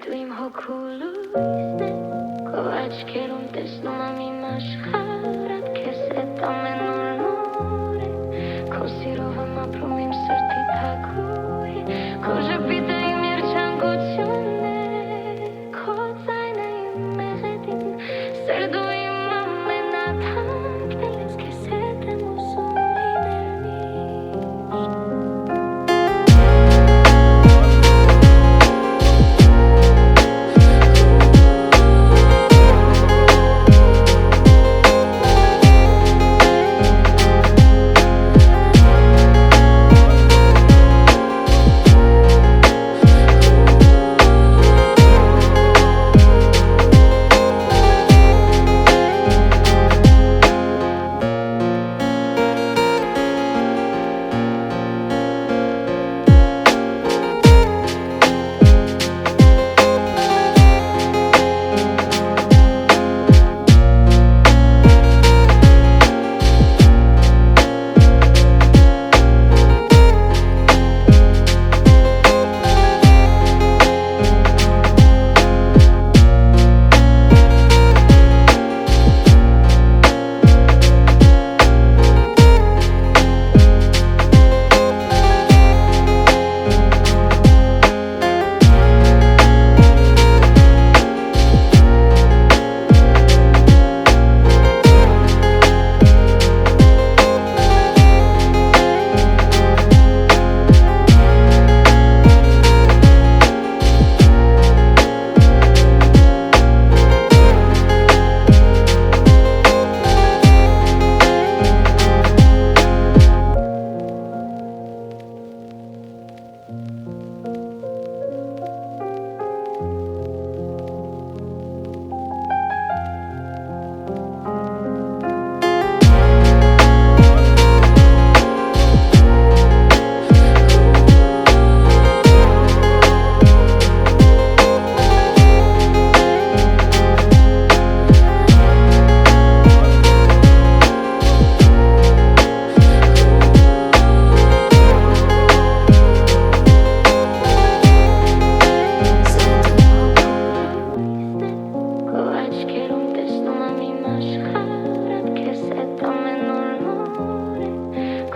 դու իմ հոգու լույսն ես, քո աչքերում տեսնում եմ իմ աշխարհդ, քեզ հետ ամեն օր նոր է, քո սիրով եմ ապրում իմ սրտի թագուհի, քո ժպիտը իմ երջանկությունն է, քո ձայնը իմ մեղեդին, սեր դու իմ ամենաթանկն ես, քեզ հետ եմ ուզում լինել միշտ.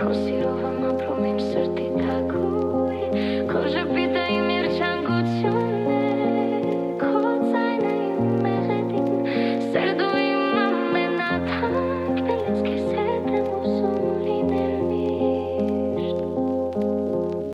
Քո սիրով եմ ապրում իմ սրտի թագուհի, քո ժպիտը իմ